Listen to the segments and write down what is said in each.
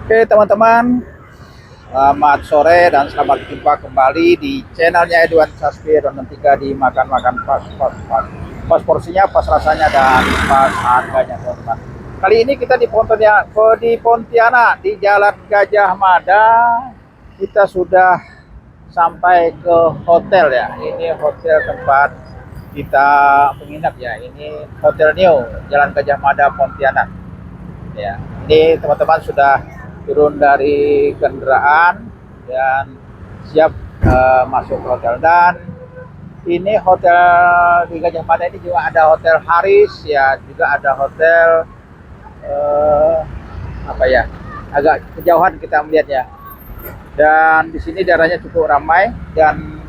Oke teman-teman, selamat sore dan selamat jumpa kembali di channelnya Edwan Saspi Ronde 3 di makan-makan pas porsinya, pas rasanya dan pas harganya teman-teman. Kali ini kita di Pontianak di Jalan Gajah Mada. Kita sudah sampai ke hotel ya. Ini hotel tempat kita menginap ya. Ini Hotel New Jalan Gajah Mada Pontianak. Ya, ini teman-teman sudah turun dari kendaraan dan siap masuk ke hotel. Dan ini hotel di Gajah Mada ini juga ada hotel Haris ya, juga ada hotel apa ya, agak kejauhan kita melihatnya. Dan di sini daerahnya cukup ramai dan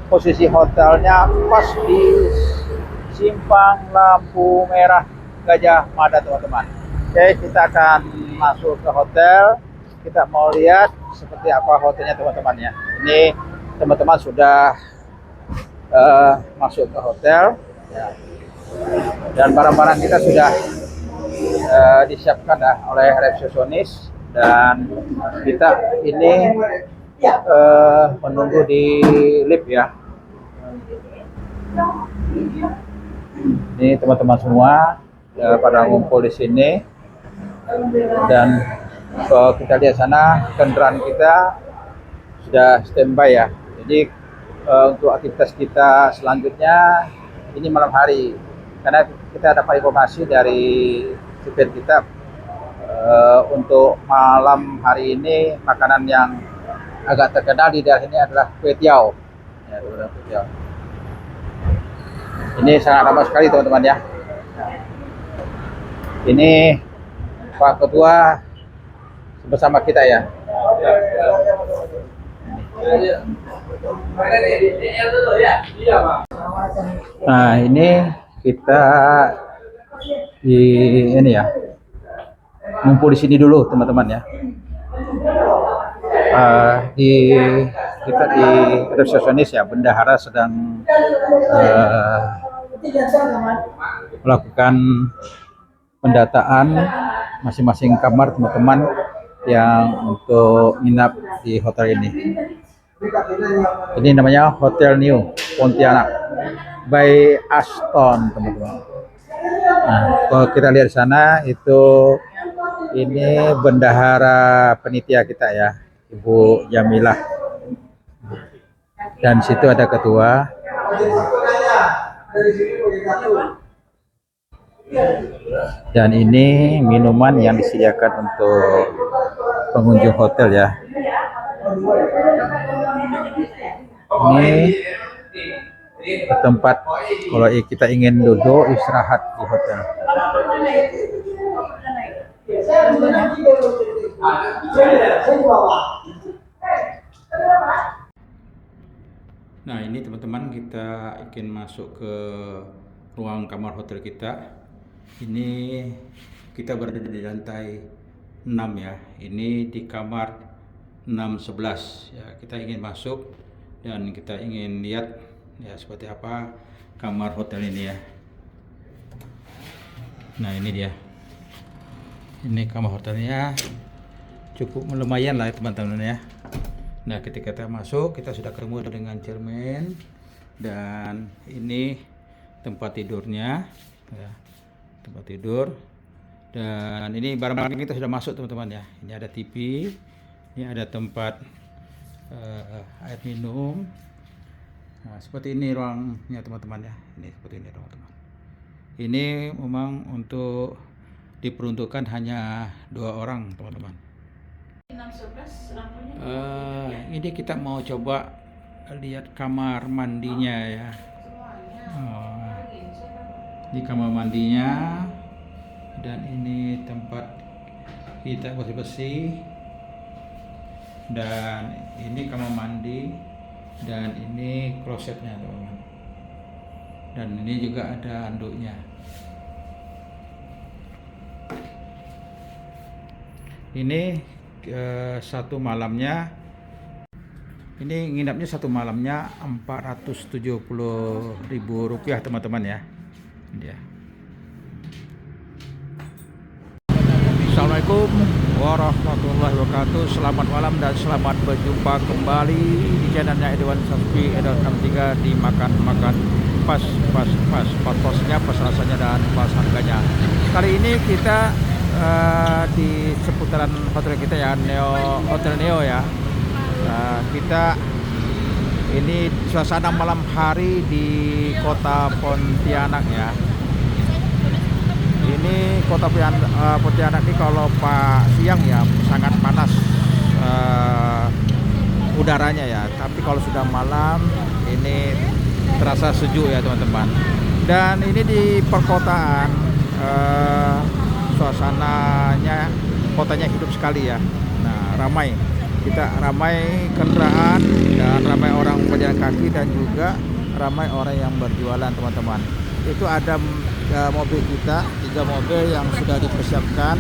posisi hotelnya pas di simpang lampu merah Gajah Mada teman-teman. Oke, kita akan masuk ke hotel. Kita mau lihat seperti apa hotelnya teman-teman ya. Ini teman-teman sudah masuk ke hotel ya. Dan barang-barang kita sudah disiapkan oleh resepsionis, dan kita ini menunggu di lift ya. Ini teman-teman semua pada ngumpul di sini. Dan kalau kita lihat sana, kendaraan kita sudah standby ya. Jadi untuk aktivitas kita selanjutnya ini malam hari, karena kita dapat informasi dari supir kita untuk malam hari ini makanan yang agak terkenal di daerah ini adalah kue tiaw. Ya, kue tiaw. Ini sangat ramai sekali teman-teman ya. Ini Pak Ketua bersama kita ya. Nah, ini kita ini ya, ngumpul di sini dulu teman-teman ya. Kita di resepsionis ya, bendahara sedang melakukan pendataan masing-masing kamar teman-teman yang untuk nginap di hotel ini. Ini namanya Hotel New Pontianak by Aston teman-teman. Nah, kalau kita lihat di sana itu ini bendahara penitia kita ya, Ibu Jamilah. Dan situ ada ketua. Dan ini minuman yang disediakan untuk pengunjung hotel ya. Ini tempat kalau kita ingin duduk istirahat di hotel. Nah, ini teman-teman, kita ingin masuk ke ruang kamar hotel kita. Ini kita berada di lantai 6 ya. Ini di kamar 611 ya. Kita ingin masuk dan kita ingin lihat ya seperti apa kamar hotel ini ya. Nah, ini dia. Ini kamar hotelnya, cukup lumayan lah teman-teman ya. Nah, ketika kita masuk, kita sudah ketemu dengan cermin, dan ini tempat tidurnya ya, tempat tidur. Dan ini barang-barang kita sudah masuk teman-teman ya. Ini ada TV, ini ada tempat air minum. Nah, seperti ini ruangnya teman-teman ya. Ini seperti ini teman-teman. Ini memang untuk diperuntukkan hanya 2 orang teman-teman. Ini kita mau coba lihat kamar mandinya ya. Ini kamar mandinya, dan ini tempat kita bersih-bersih, dan ini kamar mandi, dan ini klosetnya teman-teman, dan ini juga ada handuknya. Ini satu malamnya, ini nginapnya satu malamnya Rp470.000 teman-teman ya. Dia. Assalamualaikum warahmatullahi wabarakatuh. Selamat malam dan selamat berjumpa kembali di channelnya Edwan Saspi Edwan 63 di makan pas porsinya, pas rasanya dan pas harganya. Kali ini kita di seputaran hotel kita ya, Hotel Neo ya. Kita ini suasana malam hari di kota Pontianak ya. Ini kota Pontianak ini kalau siang ya sangat panas udaranya ya, tapi kalau sudah malam ini terasa sejuk ya teman-teman. Dan ini di perkotaan, suasananya kotanya hidup sekali ya. Nah, ramai kendaraan dan ramai orang berjalan kaki dan juga ramai orang yang berjualan teman-teman. Itu ada mobil kita, 3 mobil yang sudah dipersiapkan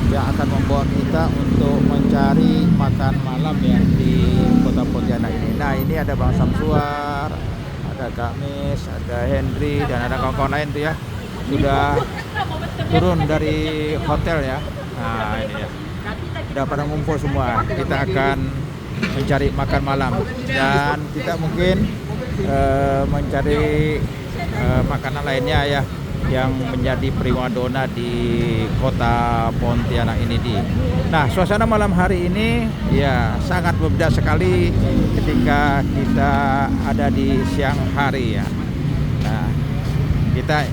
yang akan membawa kita untuk mencari makan malam ya di kota Pontianak ini. Nah, ini ada Bang Samsuar, ada Kak Mis, ada Hendri dan ada kawan-kawan lain tuh ya, sudah turun dari hotel ya. Nah, ini ya, udah pada ngumpul semua. Kita akan mencari makan malam dan kita mungkin mencari makanan lainnya ya yang menjadi primadona di kota Pontianak ini Nah, suasana malam hari ini ya sangat berbeda sekali ketika kita ada di siang hari ya. Nah, kita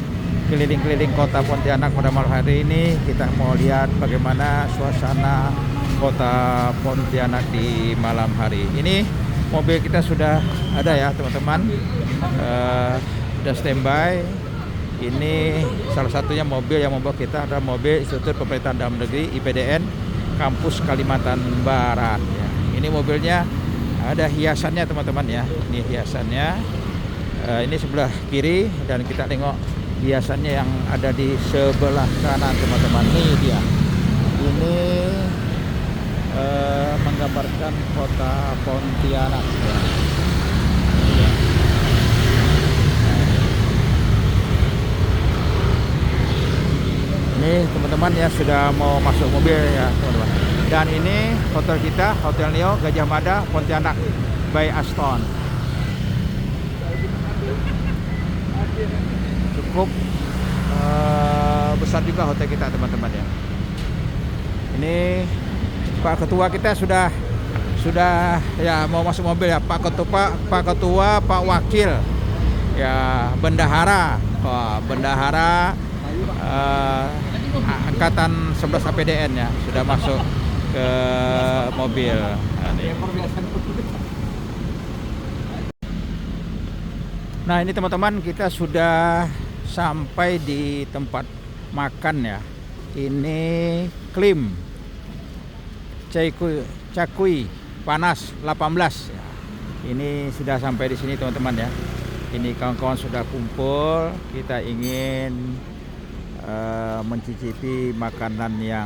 keliling-keliling kota Pontianak pada malam hari ini, kita mau lihat bagaimana suasana kota Pontianak di malam hari. Ini mobil kita sudah ada ya teman-teman, sudah standby. Ini salah satunya mobil yang membawa kita adalah mobil Institut Pemerintahan Dalam Negeri IPDN Kampus Kalimantan Barat ya. Ini mobilnya ada hiasannya teman-teman ya. Ini hiasannya, ini sebelah kiri dan kita tengok hiasannya yang ada di sebelah kanan teman-teman. Ini dia. Ini menggambarkan kota Pontianak ya. Ini teman-teman ya sudah mau masuk mobil ya teman-teman. Dan ini hotel kita, Hotel Neo Gajah Mada Pontianak by Aston. Cukup besar juga hotel kita teman-teman ya. Ini Pak Ketua kita sudah ya mau masuk mobil ya. Pak Ketua, Pak Wakil ya, Bendahara, Bendahara Angkatan 11 APDN ya sudah masuk ke mobil. Nah, ini teman-teman kita sudah sampai di tempat makan ya. Ini Klim Cakui Panas 18 ya. Ini sudah sampai di sini teman-teman ya. Ini kawan-kawan sudah kumpul. Kita ingin mencicipi makanan yang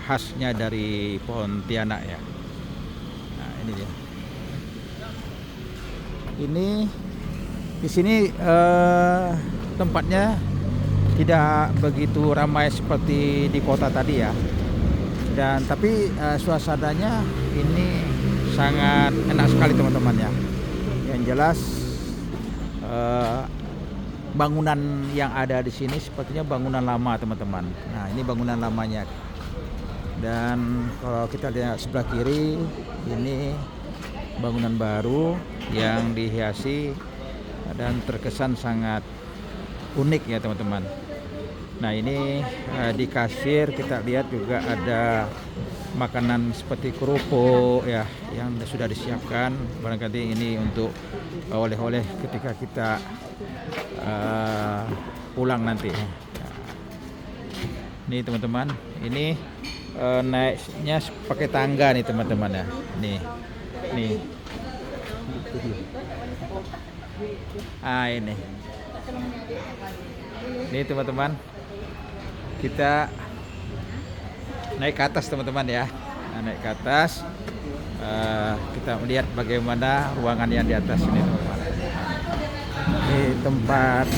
khasnya dari Pontianak ya. Nah, ini dia. Ini di sini tempatnya tidak begitu ramai seperti di kota tadi ya. Dan tapi suasananya ini sangat enak sekali teman-teman ya. Yang jelas bangunan yang ada di sini sepertinya bangunan lama teman-teman. Nah, ini bangunan lamanya. Dan kalau kita lihat sebelah kiri, ini bangunan baru yang dihiasi dan terkesan sangat unik ya teman-teman. Nah, ini di kasir kita lihat juga ada makanan seperti kerupuk ya yang sudah disiapkan. Barangkali ini untuk oleh-oleh ketika kita pulang nanti. Nih teman-teman, ini naiknya pakai tangga nih teman-teman ya. Nih. Ini. Nih teman-teman, kita naik ke atas teman-teman ya. Naik ke atas, kita melihat bagaimana ruangan yang di atas ini teman-teman. Ini tempat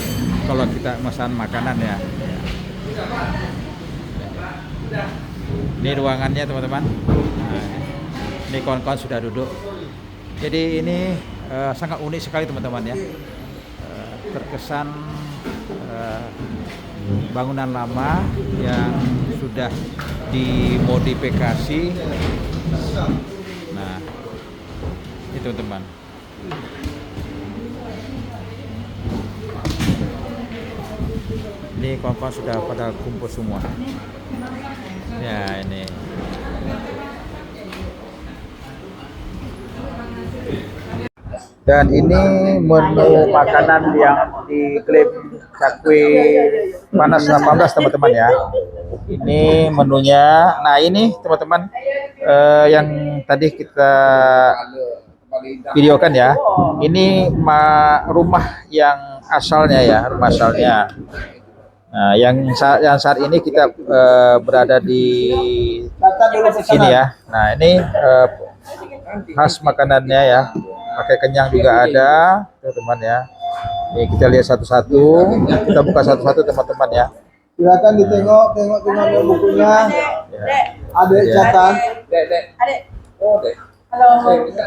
kalau kita pesan makanan ya. Ini ruangannya teman-teman. Nah, ini kawan-kawan sudah duduk. Jadi ini sangat unik sekali teman-teman ya. Terkesan bangunan lama yang sudah dimodifikasi. Nah, ini teman-teman. Ini kawan-kawan sudah pada kumpul semua. Ya ini. Dan ini menu makanan yang diklaim cakwe panas 18 teman-teman ya. Ini menunya. Nah ini teman-teman yang tadi kita videokan ya. Ini rumah yang asalnya ya, rumah asalnya. Nah yang saat ini kita berada di sini ya. Nah ini khas makanannya ya. Pakai kenyang juga ada, teman-teman ya. Nih kita lihat satu-satu, kita buka satu-satu teman-teman ya. Silakan ditengok bukunya. Ada catatan.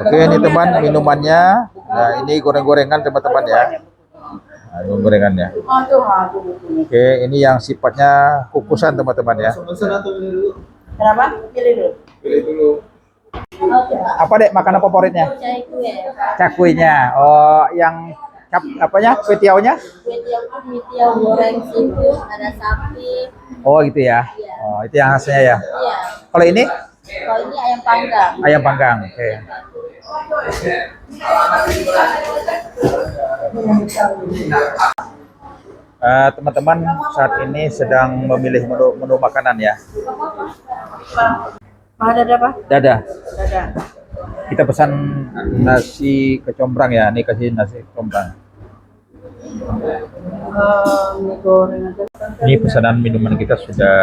Oke, ini teman minumannya. Nah, ini goreng-gorengan teman-teman ya. Nah, ini gorengannya. Oke, ini yang sifatnya kukusan teman-teman ya. Kenapa? Pilih dulu. Pilih dulu. Apa dek makanan favoritnya? Cakuinya. Oh, yang apanya? Kue tiaunya? Kue tiaw goreng seafood, ada sapi. Oh, gitu ya. Iya. Oh, itu yang khasnya ya. Iya. Kalau ini? Kalau ini ayam panggang. Ayam panggang. Oke. Teman-teman saat ini sedang memilih menu makanan ya. Ada apa? Dada. Dada. Kita pesan nasi kecombrang ya. Ini kasih nasi kecombrang. Mie goreng ada. Ini pesanan minuman kita sudah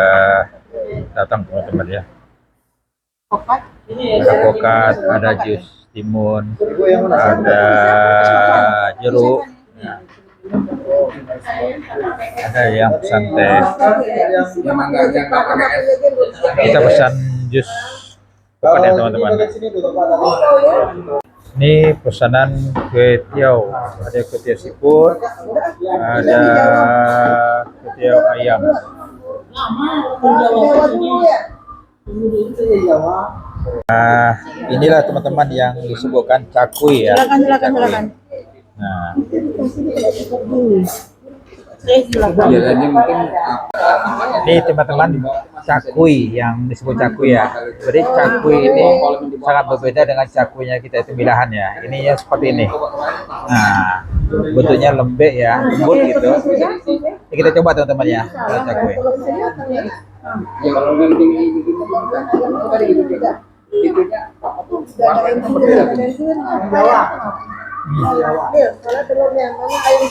datang teman-teman ya. Kokat. Ada kokat, ada jus timun, ada jeruk, ada yang pesan teh. Kita pesan jus kokat ya teman-teman. Ini pesanan kue tiaw, ada kue tiaw seafood, ada kue tiaw ayam. Nah, inilah teman-teman yang disebutkan cakui ya. Silakan. Nah, ini teman-teman cakui yang disebut cakui ya. Jadi cakui ini sangat berbeda dengan cakuinya kita itu milahan ya. Ini ya seperti ini. Nah, bentuknya lembek ya, lembut gitu. Ini kita coba teman-teman ya, kalau cakui.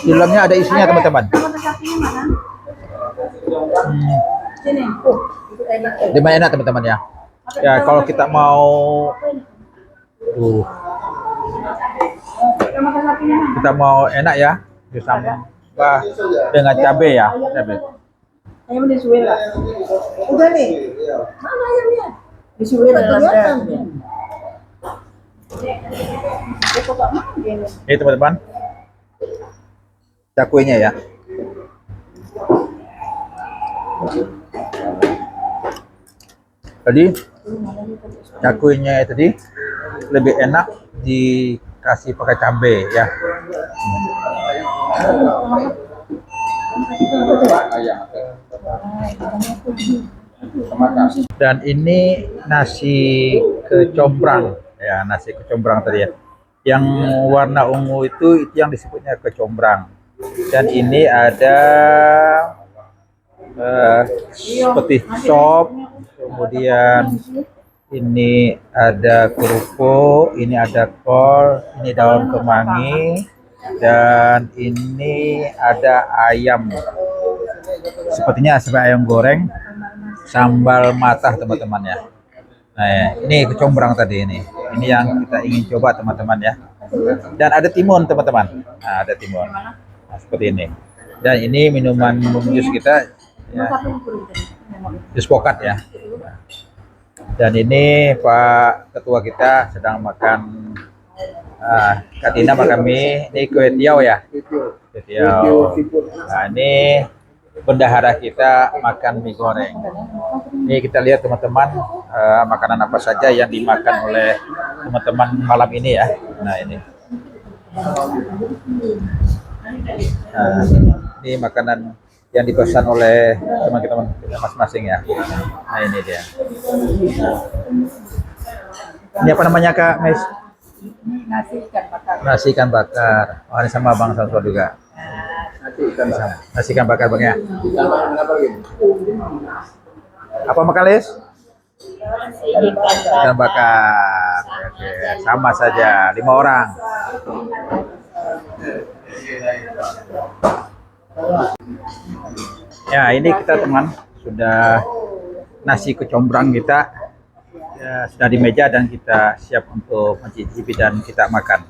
Di dalamnya ada isinya teman-teman. Lumayan enak teman-teman ya. Ya kalau kita mau kita mau enak ya, disambah dengan cabai ya. Cabai. Ayam disuir lah. Udah nih. Mana ayamnya? Disuir dalam Ini teman-teman, cakuinya ya. Tadi cakuinya tadi lebih enak dikasih pakai cabai ya. Dan ini nasi kecombrang ya, nasi kecombrang tadi ya. Yang warna ungu itu yang disebutnya kecombrang. Dan ini ada seperti sop, kemudian ini ada kerupuk, ini ada kol, ini daun kemangi, dan ini ada ayam. Sepertinya seperti ayam goreng, sambal matah teman-teman ya. Nah ya, ini kecombrang tadi ini yang kita ingin coba teman-teman ya. Dan ada timun teman-teman. Nah, ada timun. Nah, seperti ini. Dan ini minuman jus kita ya. dispokat ya. Dan ini Pak Ketua kita sedang makan Kak Tina makan mie. Ini kue tiaw ya. Kue tiaw. Nah ini bendahara kita makan mie goreng. Ini kita lihat teman-teman makanan apa saja yang dimakan oleh teman-teman malam ini ya. Nah ini. Nah, ini makanan yang dipesan oleh teman-teman masing-masing ya. Nah ini dia. Ini apa namanya Kak Mes? Nasi ikan bakar. Nasi ikan bakar. Oh ini sama Bang Samsul juga. Nasi ikan bakar Bang ya. Apa makan Lis? Ikan bakar. Oke, sama saja 5 orang. Ya ini kita teman sudah nasi kecombrang kita ya, sudah di meja dan kita siap untuk mencicipi dan kita makan.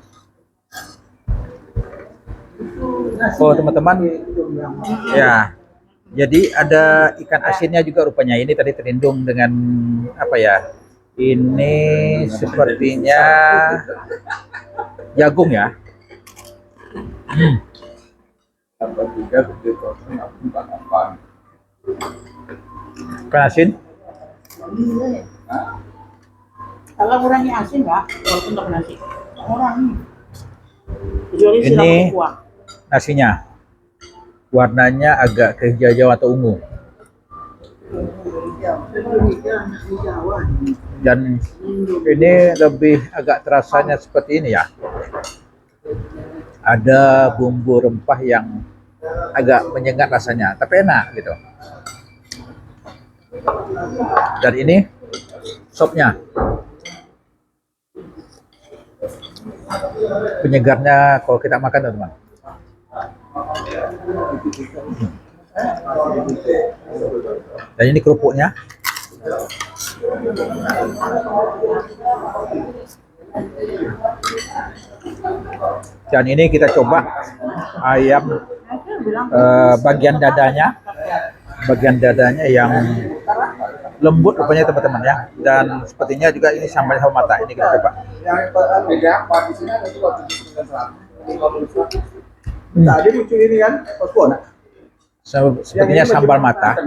Oh teman-teman ya, jadi ada ikan asinnya juga rupanya. Ini tadi terlindung dengan apa ya, ini sepertinya jagung ya. Ikan asin. Kalau kurangnya asin nggak, walaupun untuk nasi. Kurangi. Ini nasinya. Warnanya agak kehijauan atau ungu. Dan ini lebih agak terasanya seperti ini ya. Ada bumbu rempah yang agak menyengat rasanya, tapi enak gitu. Dan ini sopnya. Penyegarnya kalau kita makan teman-teman. Dan ini kerupuknya. Dan ini kita coba ayam bagian dadanya. Bagian dadanya yang lembut rupanya teman-teman ya. Dan sepertinya juga ini sambal sama mata. Ini kita coba. Tadi muncul ini kan, Sepertinya sambal mata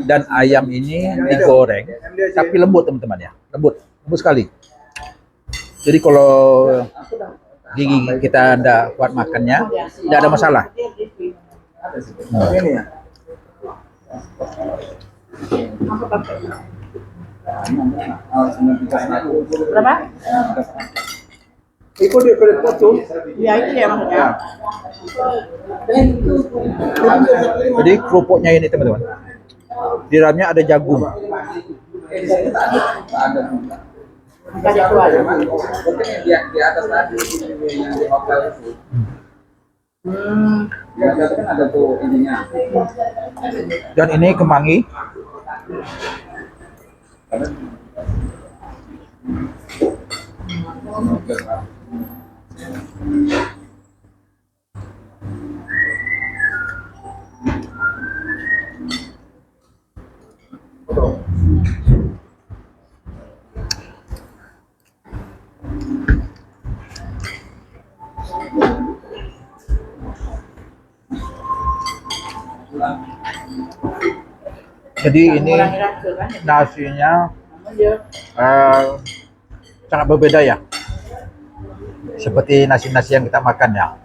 dan ayam ini digoreng tapi lembut teman-teman ya, lembut sekali. Jadi kalau gigi kita tidak kuat makannya, tidak ada masalah. Ini ya. Berapa? Itu dia kulit potong. Ya itu ya maksudnya. Jadi kerupuknya ini teman-teman, di dalamnya ada jagung. Kasih keluar. Di atas tadi yang di hotel itu. Di atas kan ada tuh ininya. Dan ini kemangi. Jadi ini nasinya sangat berbeda ya, seperti nasi-nasi yang kita makan ya.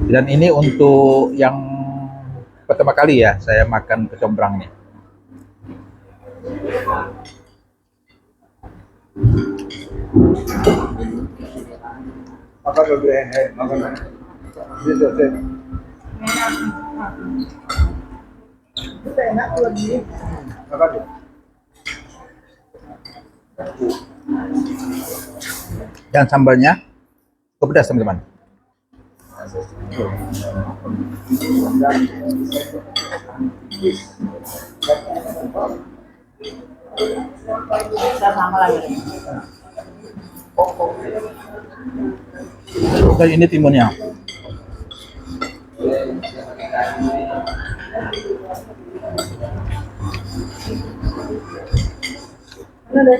Dan ini untuk yang pertama kali ya saya makan kecombrang nih. Apa lebih makanan? Bisa sih. Enak lagi. Apa tuh? Dan sambalnya pedas teman-teman. Kita sama lagi. Dan ini timunnya. Mana deh?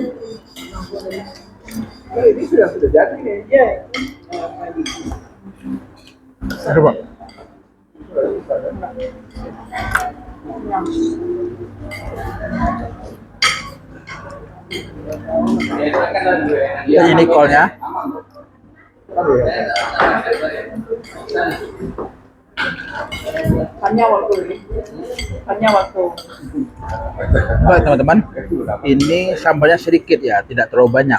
Ini sudah jadi nih. Ya. Coba. Ini kolnya. Hanya waktu ini. Hanya waktu. Baik teman-teman, ini sambalnya sedikit ya, tidak terlalu banyak.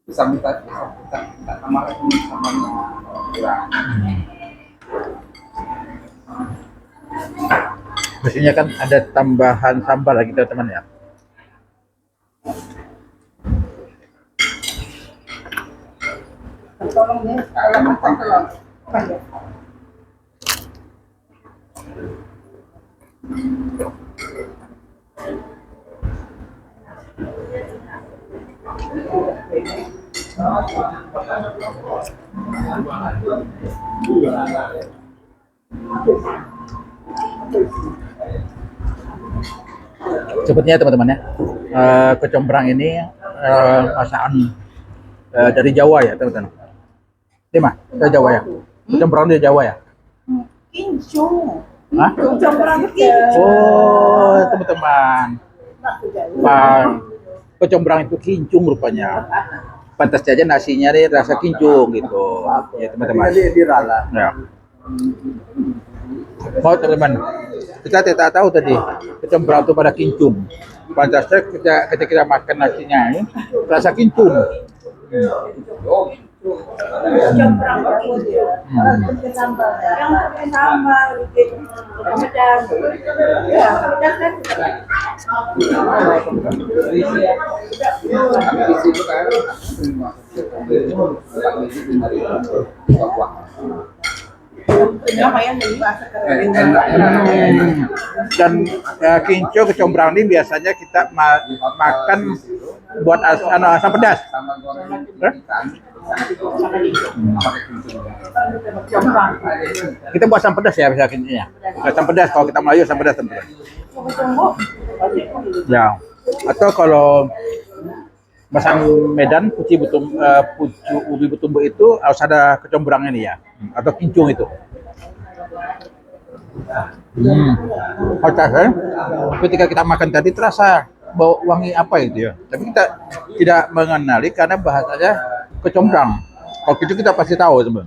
Bisa minta tambah lagi sambalnya kurang. Biasanya kan ada tambahan sambal lagi teman-teman ya. Tolong deh, kalau makan telur. Makan ya. Sepertinya teman-teman ya, kecombrang ini masakan dari Jawa ya teman-teman. Dimana? Dari Jawa ya. Kecombrang dari Jawa ya. Kincung. Hah? Kecombrang kincung. Oh teman-teman, kecombrang itu kincung rupanya. Pantas aja nasinya nih rasa kincung gitu. Ya teman-teman. Dirala. Ya. Oh teman-teman, kita tidak tahu tadi kecombrang itu pada kincung. Pantasnya ketika kita makan nasinya ini rasa kincung. Kecombrang kincung. Pakai sambal. Yang pakai sambal gitu. Macam. Ya, kan. Di situ kan Lumayan nih bahasa keren. Dan kinco kecombrang ini biasanya kita makan buat asam pedas. sama goreng Hah? ikan Kecombrang. Kita buat asam pedas ya biasanya kincinya. Asam pedas kalau kita Melayu asam pedas teman-teman. Ya. Atau kalau masakan Medan puci ubi butumbu itu harus ada kecombrang ini ya, atau kincung itu. Kan? Ketika kita makan tadi terasa bau wangi apa itu ya. Tapi kita tidak mengenali karena bahasanya kecombrang. Kalau itu kita pasti tahu teman.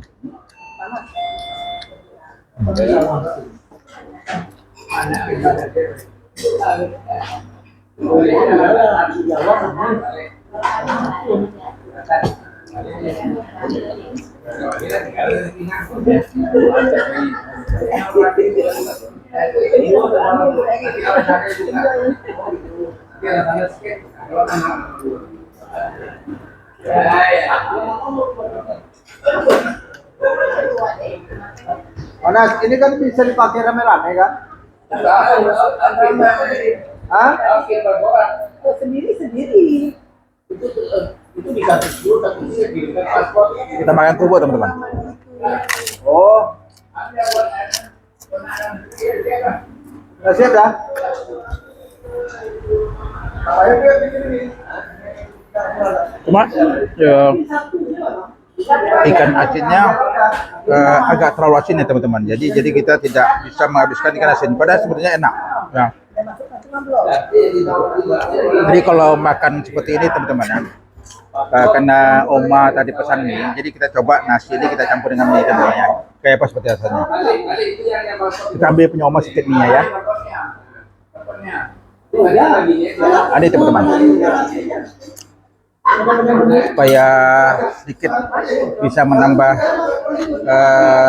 Mas, ini kan bisa dipakai rame-rame kan? Hah? Sendiri-sendiri. Itu dikasih dulu tapi dikirimkan paspor. Kita makan kerupuk teman-teman. Oh. Nggak siap dah. Ayo dia bikin ini. Cuma ya, ikan asinnya agak terlalu asin ya teman-teman. Jadi kita tidak bisa menghabiskan ikan asin. Padahal sebenarnya enak. Ya. Jadi kalau makan seperti ini teman-teman ya, karena Oma tadi pesan ini, jadi kita coba nasi ini kita campur dengan mie teman-teman ya. Kayak apa seperti rasanya? Kita ambil punya Oma sedikit mie ya. Ini teman-teman. Supaya sedikit bisa menambah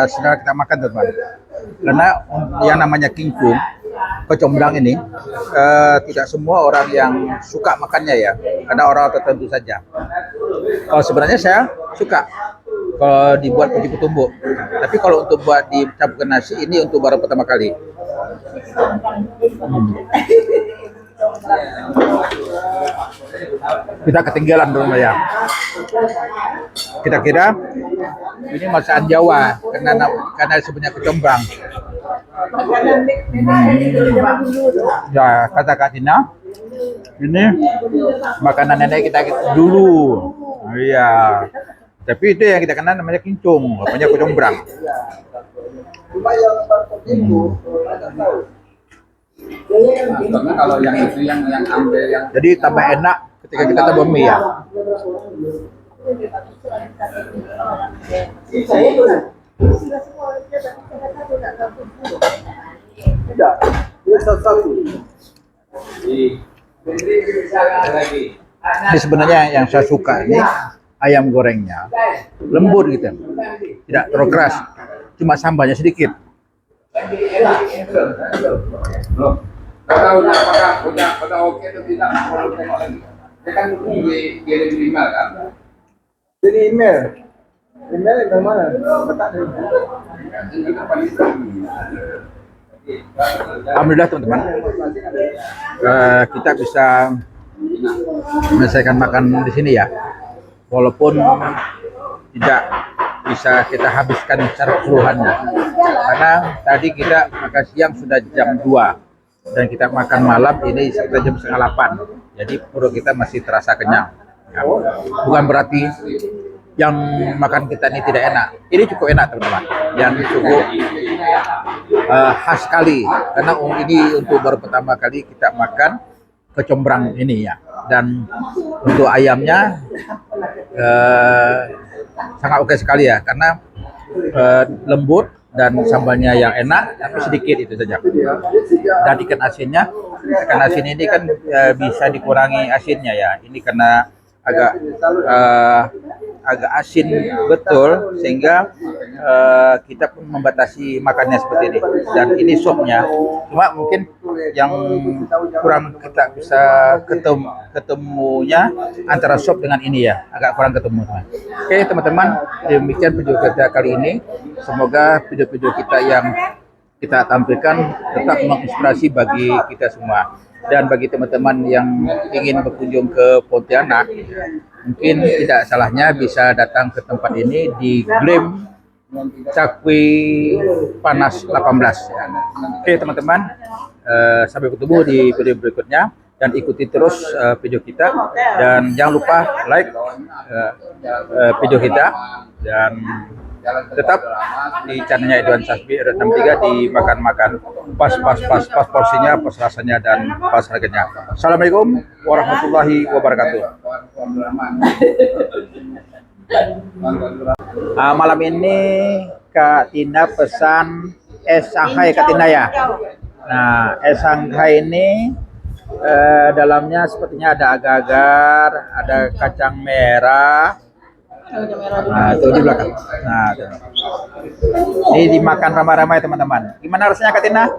selera kita makan teman-teman. Karena yang namanya kincung, kecombrang ini tidak semua orang yang suka makannya ya. Ada orang tertentu saja. Kalau sebenarnya saya suka kalau dibuat puji tumbuk. Tapi kalau untuk buat dicampur nasi ini untuk baru pertama kali. Kita ketinggalan dulu ya. Kita kira ini masakan Jawa karena sebenarnya kecombrang. Makanan nenek dari zaman dulu. Ya, kata Kak Tina, ini makanan nenek kita dulu. Iya. Tapi itu yang kita kenal namanya kincung, namanya kecombrang. Karena kalau yang itu yang ambil yang Jadi tambah enak ketika kita tambah mie ya. Tidak, dia satu-satu. Ini sebenarnya yang saya suka ini ayam gorengnya lembut gitu, tidak terlalu keras, cuma sambalnya sedikit. loh. Tahu apakah udah oke atau tidak? Kalau tengok lagi. Dia kan kirim email kan? Jadi email yang mana? Letak di Alhamdulillah teman-teman, kita bisa menyelesaikan makan di sini ya, walaupun tidak bisa kita habiskan secara keseluruhannya, karena tadi kita makan siang sudah jam 2 dan kita makan malam ini sekitar jam setengah 8, jadi perut kita masih terasa kenyang ya. Bukan berarti yang makan kita ini tidak enak, ini cukup enak teman-teman, yang cukup khas sekali, karena ini untuk baru pertama kali kita makan kecombrang ini ya. Dan untuk ayamnya sangat oke sekali ya, karena lembut dan sambalnya yang enak, tapi sedikit itu saja. Dan ikan asinnya, ikan asin ini kan bisa dikurangi asinnya ya, ini karena agak asin betul, sehingga kita pun membatasi makannya seperti ini. Dan ini sopnya, cuma mungkin yang kurang kita bisa ketemunya antara sop dengan ini ya, agak kurang ketemu teman. Oke teman-teman, demikian video kita kali ini. Semoga video-video kita yang kita tampilkan tetap menginspirasi bagi kita semua. Dan bagi teman-teman yang ingin berkunjung ke Pontianak, mungkin tidak salahnya bisa datang ke tempat ini di Glim Cakwi Panas 18 ya. Oke teman-teman, sampai ketemu di video berikutnya, dan ikuti terus video kita, dan jangan lupa like video kita, dan tetap di channelnya Edwan Sasbi R63 dimakan-makan pas porsinya, pas rasanya, dan pas harganya. Assalamualaikum warahmatullahi wabarakatuh. Malam ini Kak Tina pesan es Shanghai Kak Tina ya. Nah, es Shanghai ini dalamnya sepertinya ada agar-agar, ada kacang merah. Nah, itu di belakang. Nah, itu. Ini dimakan ramai-ramai teman-teman. Gimana rasanya Kak Tina?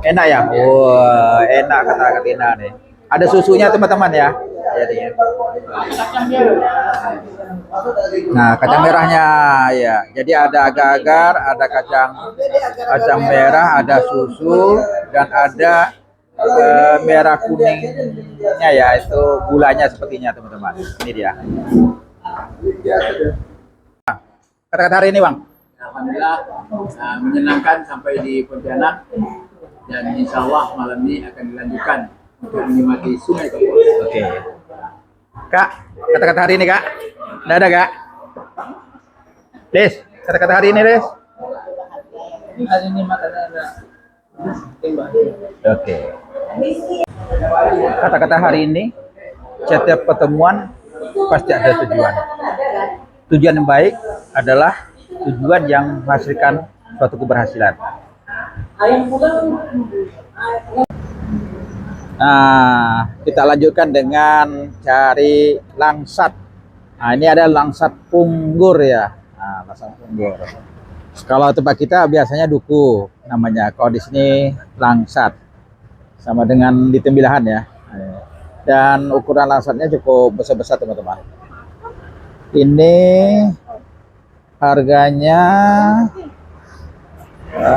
Enak ya? Wah, enak kata Kak Tina nih. Ada susunya teman-teman ya. Jadi. Nah, kacang merahnya ya. Jadi ada agar-agar, ada kacang merah, ada susu, dan ada merah kuningnya ya. Itu gulanya sepertinya teman-teman. Ini dia. Kata-kata hari ini Bang. Alhamdulillah menyenangkan sampai di Pontianak, dan insya Allah malam ini akan dilanjutkan untuk menikmati Sungai Kapuas. Oke. Kak, kata-kata hari ini Kak. Udah ada Kak? Les, kata-kata hari ini Les. Hari ini makannya ada timbang. Oke. Kata-kata hari ini, setiap pertemuan pasti ada tujuan. Tujuan yang baik adalah tujuan yang menghasilkan suatu keberhasilan. Nah, kita lanjutkan dengan cari langsat. Nah, ini ada langsat punggur ya. Nah, langsat punggur. Kalau tempat kita biasanya duku namanya. Kalau di sini langsat. Sama dengan di Tembilahan ya. Dan ukuran langsatnya cukup besar-besar teman-teman. Ini harganya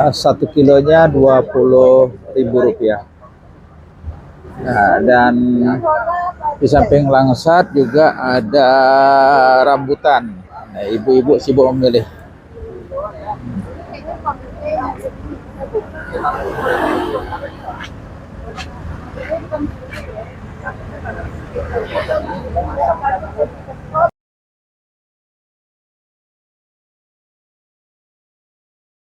1 kilonya Rp20.000. Nah, dan di samping langsat juga ada rambutan. Nah, ibu-ibu sibuk memilih. Mantap